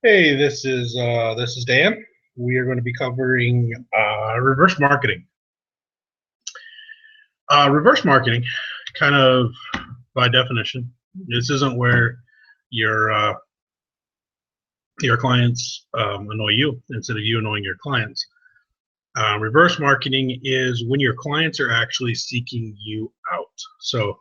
Hey, this is Dan. We are going to be covering reverse marketing. Reverse marketing, kind of by definition, this isn't where your uh, your clients annoy you instead of you annoying your clients. Reverse marketing is when your clients are actually seeking you out. So,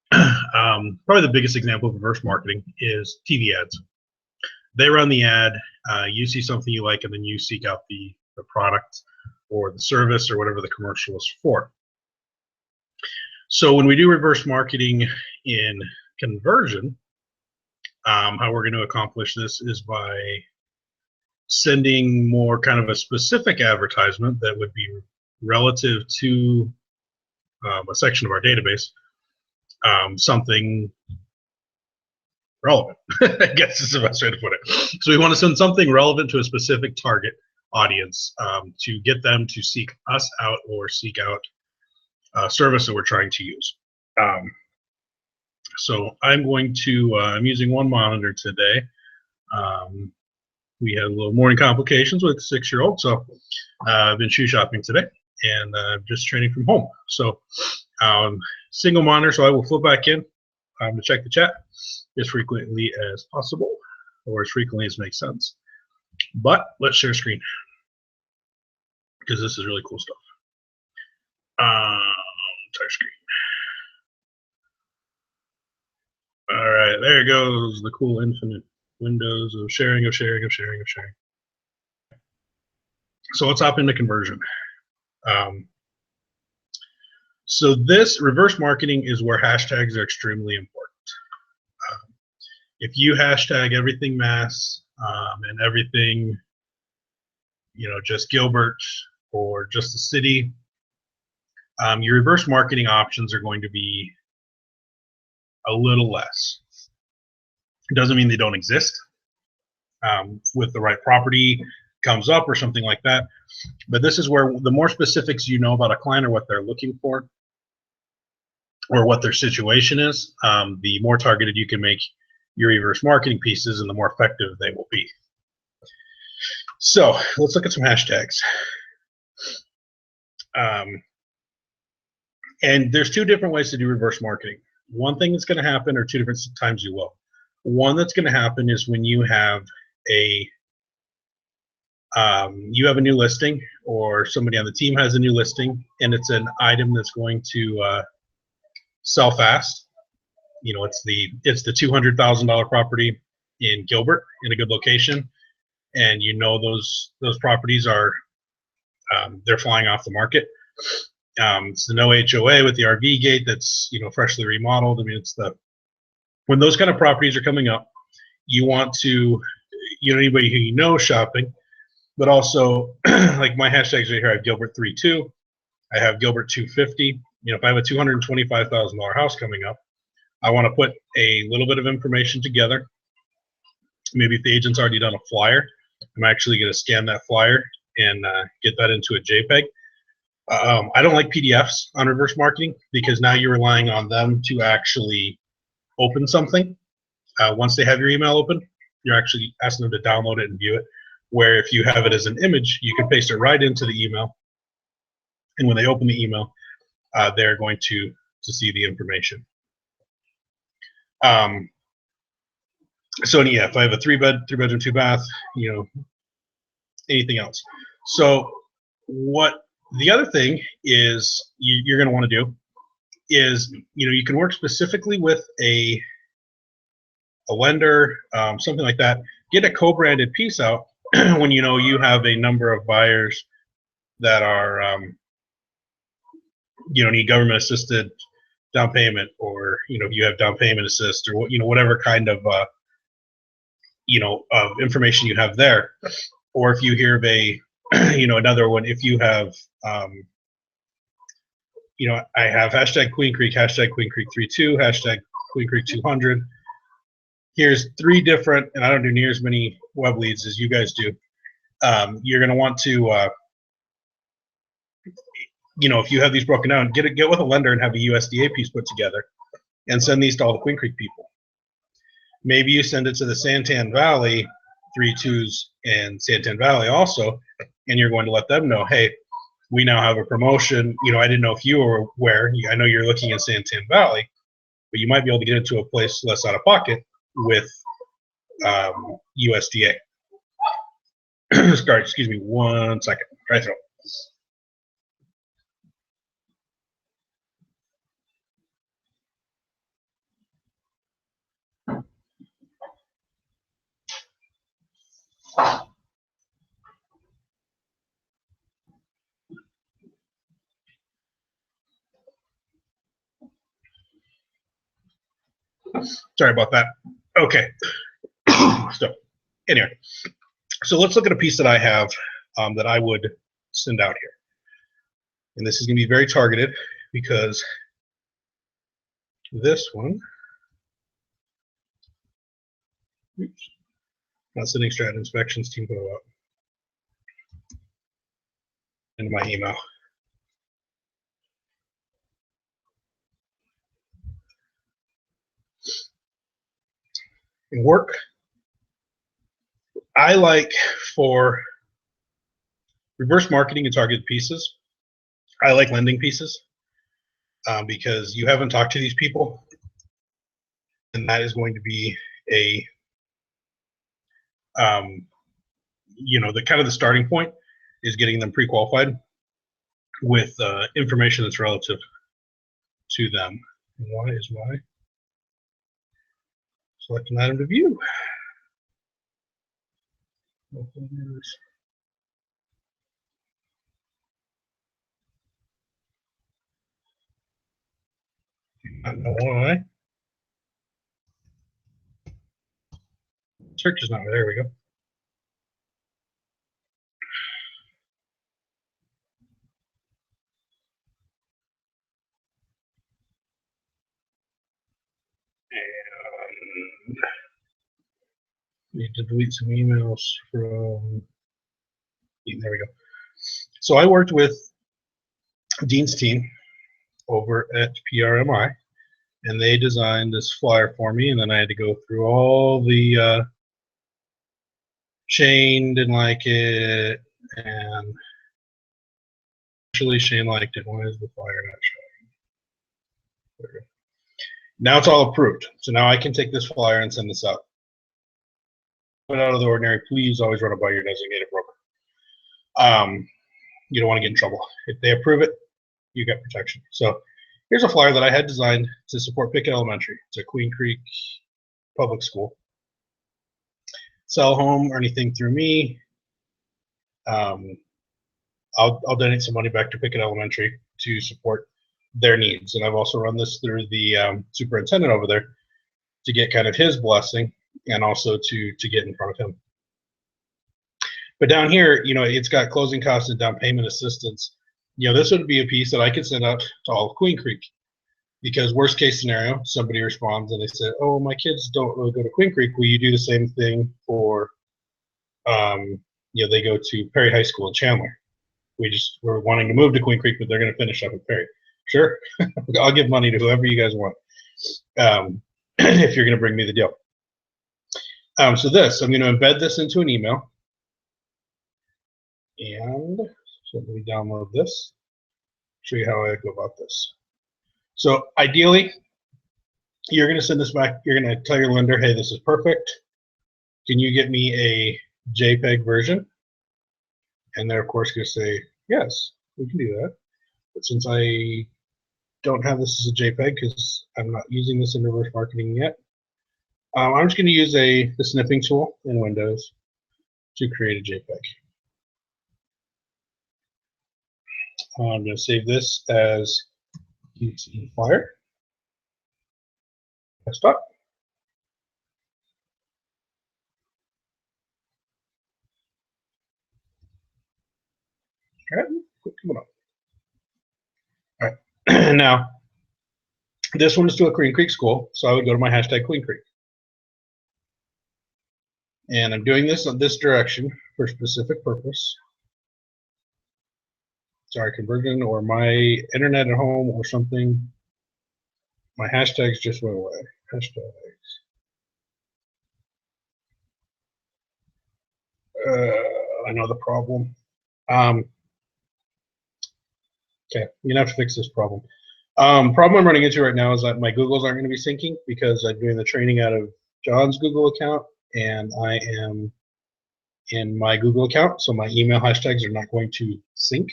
probably the biggest example of reverse marketing is TV ads. They run the ad, you see something you like, and then you seek out the product or the service or whatever the commercial is for. So when we do reverse marketing in conversion, how we're going to accomplish this is by sending more kind of a specific advertisement that would be relative to a section of our database, something relevant, I guess is the best way to put it. So we want to send something relevant to a specific target audience to get them to seek us out or seek out a service that we're trying to use. So I'm using one monitor today. We had a little morning complications with a 6-year-old, so I've been shoe shopping today and just training from home. So single monitor, so I will flip back in to check the chat as frequently as possible, or as frequently as makes sense. But let's share screen because this is really cool stuff. Entire screen. All right, there goes the cool infinite windows of sharing, of sharing, of sharing, of sharing. So let's hop into conversion. So this reverse marketing is where hashtags are extremely important. If you hashtag everything mass and everything, just Gilbert or just the city, your reverse marketing options are going to be a little less. It doesn't mean they don't exist. With the right property comes up or something like that. But this is where the more specifics you know about a client or what they're looking for or what their situation is, the more targeted you can make your reverse marketing pieces and the more effective they will be. So let's look at some hashtags. And there's two different ways to do reverse marketing. One thing that's going to happen, or two different times you will. One that's going to happen is when you have a new listing, or somebody on the team has a new listing, and it's an item that's going to sell fast. It's the $200,000 property in Gilbert in a good location, and those properties are they're flying off the market. It's the no HOA with the RV gate that's freshly remodeled. I mean, when those kind of properties are coming up, you want to anybody who shopping, but also like my hashtags right here. I have Gilbert 32, I have Gilbert 250. If I have a $225,000 house coming up, I want to put a little bit of information together. Maybe if the agent's already done a flyer, I'm actually going to scan that flyer and get that into a JPEG. I don't like PDFs on reverse marketing because now you're relying on them to actually open something. Once they have your email open, you're actually asking them to download it and view it. Where if you have it as an image, you can paste it right into the email. And when they open the email, they're going to see the information. So yeah, if I have a 3-bedroom, 2-bath, anything else. So what the other thing is you're going to want to do is, you can work specifically with a lender, something like that. Get a co-branded piece out when you have a number of buyers that are need government assisted down payment, or if you have down payment assist, or whatever kind of of information you have there. Or if you hear of a another one, if you have I have hashtag Queen Creek, hashtag Queen Creek 32, hashtag Queen Creek 200. Here's 3 different, and I don't do near as many web leads as you guys do. You're going to want to if you have these broken down, get with a lender and have a USDA piece put together and send these to all the Queen Creek people. Maybe you send it to the Santan Valley 3-2s in Santan Valley also, and you're going to let them know, hey, we now have a promotion. I didn't know if you were aware. I know you're looking at Santan Valley, but you might be able to get into a place less out of pocket with USDA. Sorry, excuse me 1 second. Try throw. Sorry about that. Okay. So anyway, so let's look at a piece that I have that I would send out here. And this is going to be very targeted because this one, oops, not sending Stratton Inspections team photo up into my email. In work, I like for reverse marketing and targeted pieces, I like lending pieces because you haven't talked to these people, and that is going to be a the kind of the starting point is getting them pre-qualified with information that's relative to them. And why is why? Select an item to view. I don't know why. Search is not there. We go. And need to delete some emails from. There we go. So I worked with Dean's team over at PRMI, and they designed this flyer for me, and then I had to go through all the Shane didn't like it, and actually Shane liked it. Why is the flyer not showing? There we go. Now it's all approved, so now I can take this flyer and send this out. Put out of the ordinary, please always run it by your designated broker. You don't want to get in trouble. If they approve it, you got protection. So here's a flyer that I had designed to support Pickett Elementary. It's a Queen Creek public school. Sell home or anything through me. I'll donate some money back to Pickett Elementary to support their needs. And I've also run this through the superintendent over there to get kind of his blessing and also to get in front of him. But down here, it's got closing costs and down payment assistance. This would be a piece that I could send out to all of Queen Creek, because worst case scenario, somebody responds and they say, oh, my kids don't really go to Queen Creek. Will you do the same thing for, they go to Perry High School in Chandler. We're wanting to move to Queen Creek, but they're going to finish up at Perry. Sure, I'll give money to whoever you guys want if you're going to bring me the deal. So I'm going to embed this into an email. And so let me download this, show you how I go about this. So ideally, you're going to send this back. You're going to tell your lender, hey, this is perfect. Can you get me a JPEG version? And they're, of course, going to say, yes, we can do that. But since I don't have this as a JPEG because I'm not using this in reverse marketing yet, I'm just going to use the snipping tool in Windows to create a JPEG. I'm going to save this as QT flyer. Desktop. All right, quit coming up. All right, now this one is to a Queen Creek school, so I would go to my hashtag Queen Creek. And I'm doing this on this direction for a specific purpose. Sorry, conversion or my internet at home or something. My hashtags just went away. Hashtags. I know the problem. Okay, you're gonna have to fix this problem. Problem I'm running into right now is that my Googles aren't going to be syncing because I'm doing the training out of John's Google account, and I am in my Google account, so my email hashtags are not going to sync.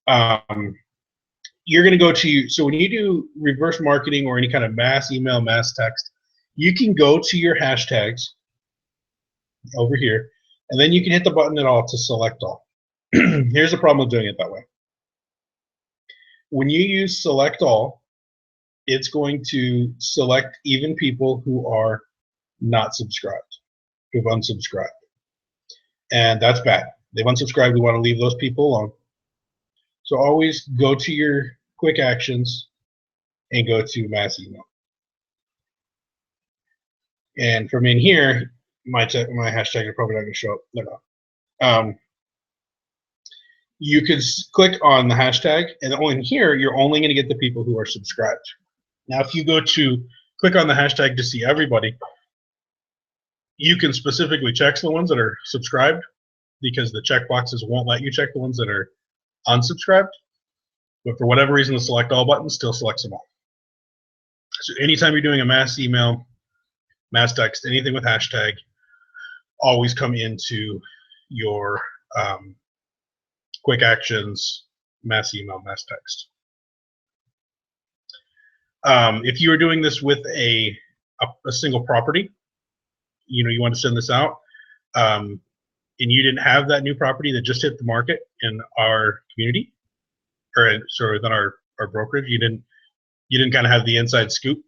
You're going to go to, so when you do reverse marketing or any kind of mass email, mass text, you can go to your hashtags over here, and then you can hit the button at all to select all. Here's the problem with doing it that way. When you use select all, it's going to select even people who are not subscribed, who've unsubscribed. And that's bad. They've unsubscribed. We want to leave those people alone. So always go to your quick actions and go to mass email. And from in here, my hashtag are probably not going to show up. They're not. You could click on the hashtag, and in here, you're only going to get the people who are subscribed. Now, if you go to click on the hashtag to see everybody, you can specifically check the ones that are subscribed because the checkboxes won't let you check the ones that are unsubscribed. But for whatever reason, the select all button still selects them all. So anytime you're doing a mass email, mass text, anything with hashtag, always come into your quick actions, mass email, mass text. If you were doing this with a single property, you want to send this out, and you didn't have that new property that just hit the market in our community, or sorry, within our brokerage, you didn't kind of have the inside scoop.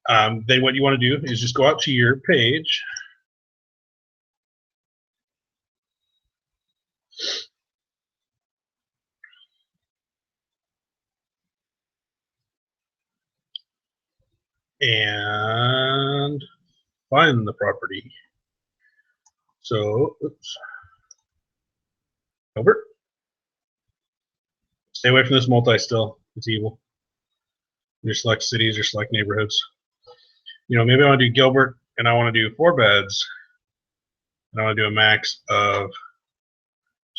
Then what you want to do is just go out to your page. And find the property. So, oops. Gilbert. Stay away from this multi-still. It's evil. You select cities or select neighborhoods. Maybe I want to do Gilbert and I want to do 4 beds. And I want to do a max of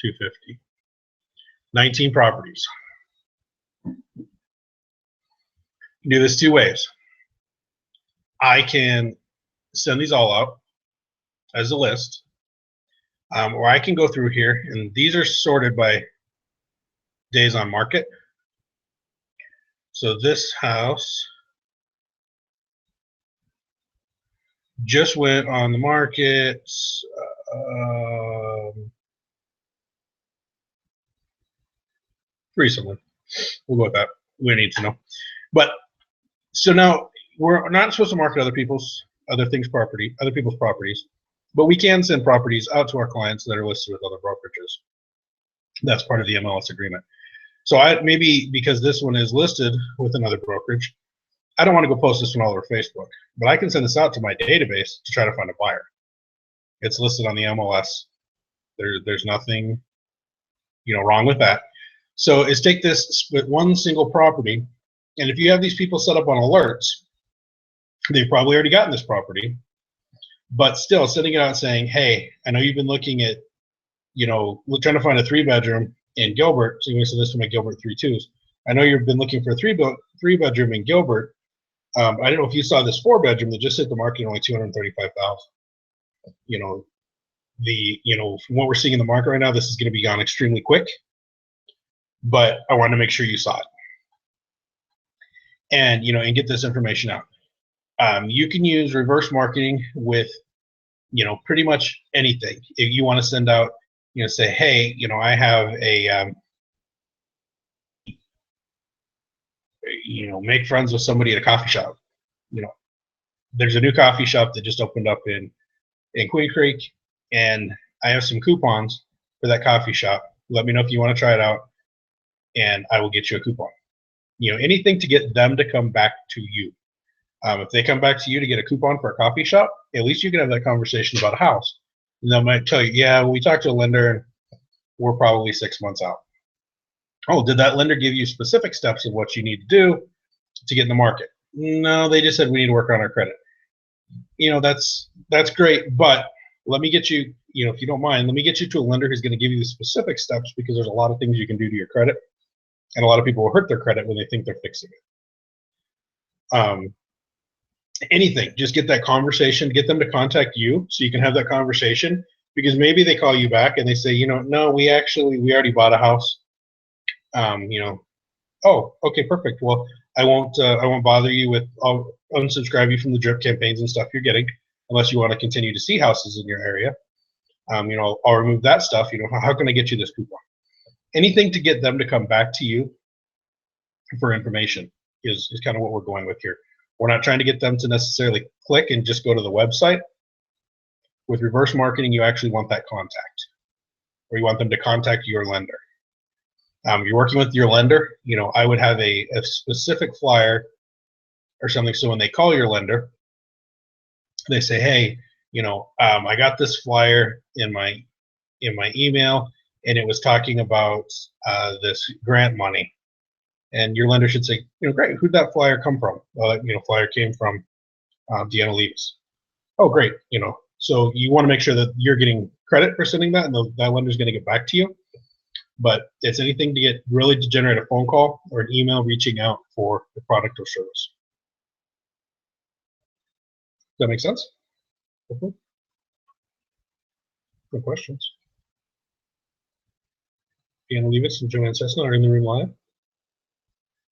250. 19 properties. You can do this 2 ways. I can send these all out as a list, or I can go through here, and these are sorted by days on market. So this house just went on the market recently. We'll go with that. We need to know. But so now we're not supposed to market other people's properties, but we can send properties out to our clients that are listed with other brokerages. That's part of the MLS agreement. So maybe because this one is listed with another brokerage, I don't want to go post this one all over Facebook, but I can send this out to my database to try to find a buyer. It's listed on the MLS. There's nothing, wrong with that. So is take this with one single property, and if you have these people set up on alerts, they've probably already gotten this property, but still sending it out saying, hey, I know you've been looking at, we're trying to find a 3-bedroom in Gilbert, so you can send this to my Gilbert 3-2s. I know you've been looking for a 3-bedroom in Gilbert. I don't know if you saw this 4-bedroom that just hit the market only $235,000. From what we're seeing in the market right now, this is going to be gone extremely quick. But I wanted to make sure you saw it, and and get this information out. You can use reverse marketing with pretty much anything. If you want to send out, say, hey, I have a make friends with somebody at a coffee shop. There's a new coffee shop that just opened up in Queen Creek, and I have some coupons for that coffee shop. Let me know if you want to try it out, and I will get you a coupon. Anything to get them to come back to you. If they come back to you to get a coupon for a coffee shop, at least you can have that conversation about a house. And they might tell you, yeah, we talked to a lender and we're probably 6 months out. Oh, did that lender give you specific steps of what you need to do to get in the market? No, they just said we need to work on our credit. That's great, but let me get you, if you don't mind, let me get you to a lender who's going to give you the specific steps, because there's a lot of things you can do to your credit, and a lot of people will hurt their credit when they think they're fixing it. Anything, just get that conversation, get them to contact you so you can have that conversation, because maybe they call you back and they say, no, we already bought a house. Oh, okay, perfect. Well, I won't bother you with, I'll unsubscribe you from the drip campaigns and stuff you're getting, unless you want to continue to see houses in your area. I'll remove that stuff. How can I get you this coupon? Anything to get them to come back to you for information is kind of what we're going with here. We're not trying to get them to necessarily click and just go to the website. With reverse marketing, you actually want that contact, or you want them to contact your lender. You're working with your lender, I would have a specific flyer or something, so when they call your lender, they say, hey, I got this flyer in my email, and it was talking about this grant money. And your lender should say, great, who'd that flyer come from? Flyer came from Deanna Levis. Oh, great. So you want to make sure that you're getting credit for sending that, and that lender's going to get back to you. But it's anything to generate a phone call or an email reaching out for the product or service. Does that make sense? Okay. Good questions. Deanna Levis and Joanne Cessna are in the room live.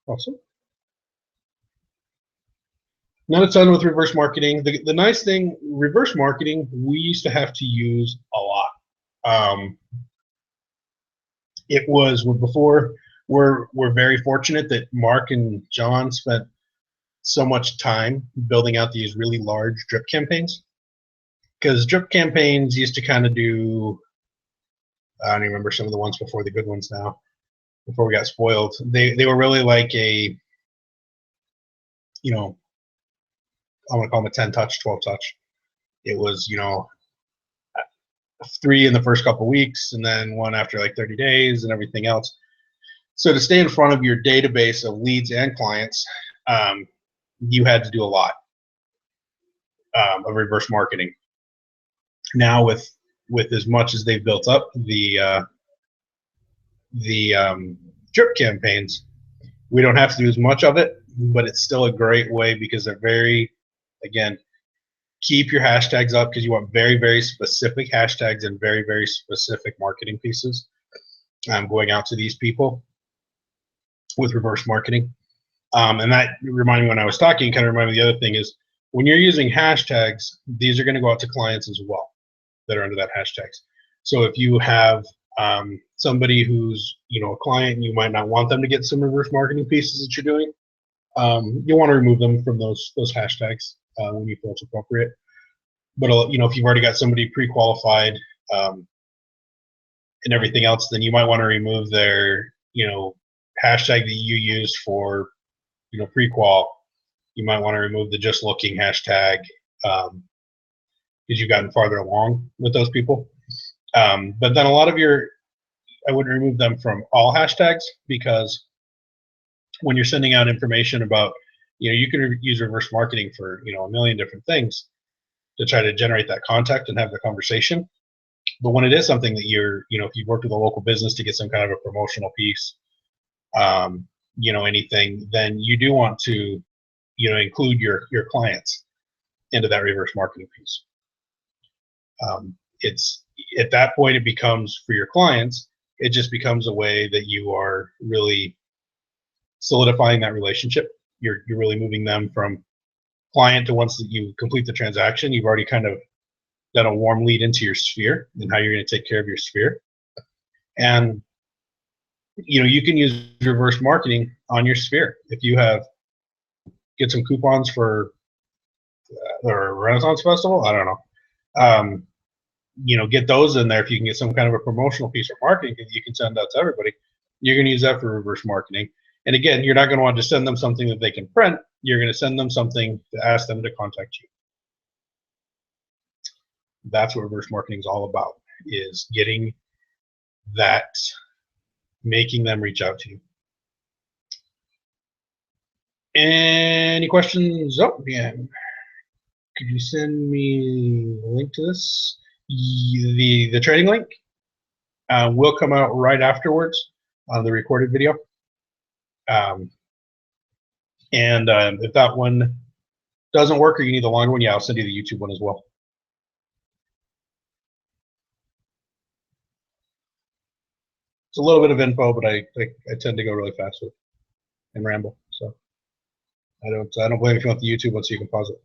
Awesome. Not a ton with reverse marketing. The nice thing, reverse marketing, we used to have to use a lot. It was before. We're very fortunate that Mark and John spent so much time building out these really large drip campaigns, because drip campaigns used to kind of do, I don't even remember some of the ones before the good ones now, before we got spoiled. They were really like a, I want to call them a 10 touch, 12 touch. It was, 3 in the first couple weeks, and then 1 after like 30 days and everything else. So to stay in front of your database of leads and clients, you had to do a lot of reverse marketing. Now with as much as they've built up the drip campaigns, we don't have to do as much of it, but it's still a great way, because they're very, again, keep your hashtags up, because you want very, very specific hashtags and very, very specific marketing pieces going out to these people with reverse marketing. And that reminded me, when I was talking, kind of reminded me, the other thing is, when you're using hashtags, these are going to go out to clients as well that are under that hashtags. So if you have somebody who's a client, and you might not want them to get some reverse marketing pieces that you're doing, you'll want to remove them from those hashtags when you feel it's appropriate. But if you've already got somebody pre-qualified and everything else, then you might want to remove their hashtag that you use for pre-qual. You might want to remove the just looking hashtag, because you've gotten farther along with those people. But then a lot of I wouldn't remove them from all hashtags, because when you're sending out information about, you can use reverse marketing for, a million different things to try to generate that contact and have the conversation. But when it is something that you're, if you've worked with a local business to get some kind of a promotional piece, anything, then you do want to, include your clients into that reverse marketing piece. It's at that point, it becomes, for your clients, it just becomes a way that you are really solidifying that relationship. You're really moving them from client to, once that you complete the transaction, you've already kind of done a warm lead into your sphere and how you're going to take care of your sphere. And you can use reverse marketing on your sphere. If you get some coupons for the Renaissance Festival, I don't know, get those in there. If you can get some kind of a promotional piece of marketing that you can send out to everybody, you're going to use that for reverse marketing. And again, you're not going to want to send them something that they can print. You're going to send them something to ask them to contact you. That's what reverse marketing is all about, is getting that, making them reach out to you. Any questions? Oh, yeah. Could you send me a link to this? The trading link will come out right afterwards on the recorded video. If that one doesn't work or you need the longer one, yeah, I'll send you the YouTube one as well. It's a little bit of info, but I tend to go really fast with and ramble. So I don't blame if you want the YouTube one, so you can pause it.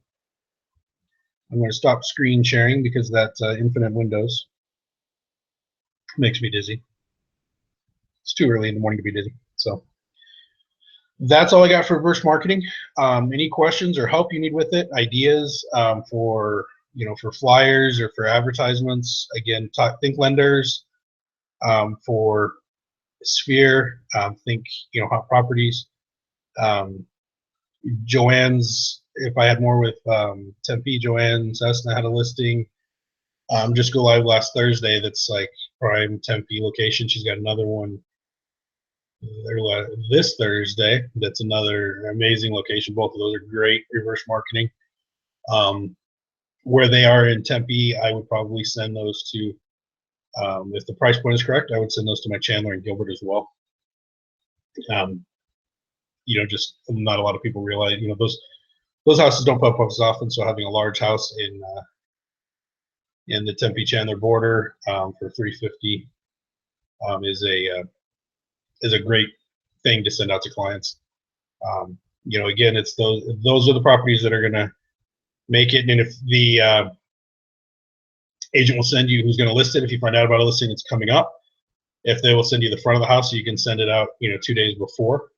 I'm going to stop screen sharing because that infinite windows makes me dizzy. It's too early in the morning to be dizzy. So that's all I got for reverse marketing. Any questions or help you need with it? Ideas for for flyers or for advertisements? Again, think lenders. For Sphere, think hot properties. Joanne's, if I had more with Tempe, Joanne Cessna had a listing. Just go live last Thursday. That's like prime Tempe location. She's got another one this Thursday. That's another amazing location. Both of those are great reverse marketing. Where they are in Tempe, I would probably send those to, if the price point is correct, I would send those to my Chandler and Gilbert as well. Just not a lot of people realize, those houses don't pop up as often. So having a large house in the Tempe Chandler border for $350 is a great thing to send out to clients. Again, it's those are the properties that are going to make it. And if the agent will send you who's going to list it, if you find out about a listing that's coming up, if they will send you the front of the house, so you can send it out 2 days before,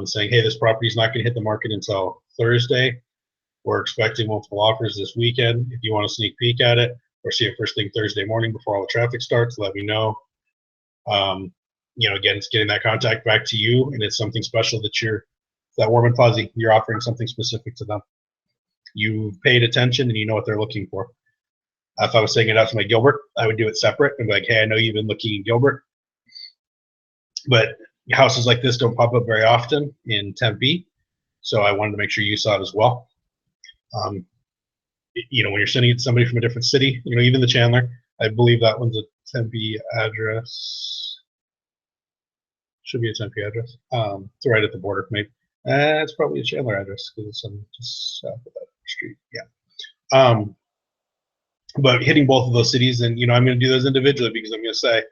saying, hey, this property is not going to hit the market until Thursday. We're expecting multiple offers this weekend. If you want to sneak peek at it or see it first thing Thursday morning before all the traffic starts, let me know. Again, it's getting that contact back to you, and it's something special that warm and fuzzy. You're offering something specific to them. You've paid attention and you know what they're looking for. If I was sending it out to my Gilbert, I would do it separate and be like, hey, I know you've been looking in Gilbert, but houses like this don't pop up very often in Tempe, so I wanted to make sure you saw it as well. When you're sending it to somebody from a different city, even the Chandler, I believe that one's a Tempe address. Should be a Tempe address. It's right at the border, maybe. It's probably a Chandler address because it's on just south of that street. Yeah. But hitting both of those cities, and I'm going to do those individually because I'm going to say,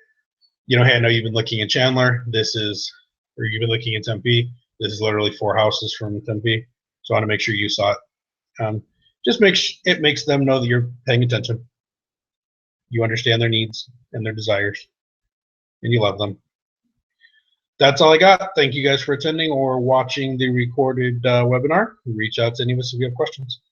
hey, I know you've been looking in Chandler. Or you've been looking in Tempe. This is literally 4 houses from Tempe. So I want to make sure you saw it. Just it makes them know that you're paying attention. You understand their needs and their desires, and you love them. That's all I got. Thank you guys for attending or watching the recorded webinar. Reach out to any of us if you have questions.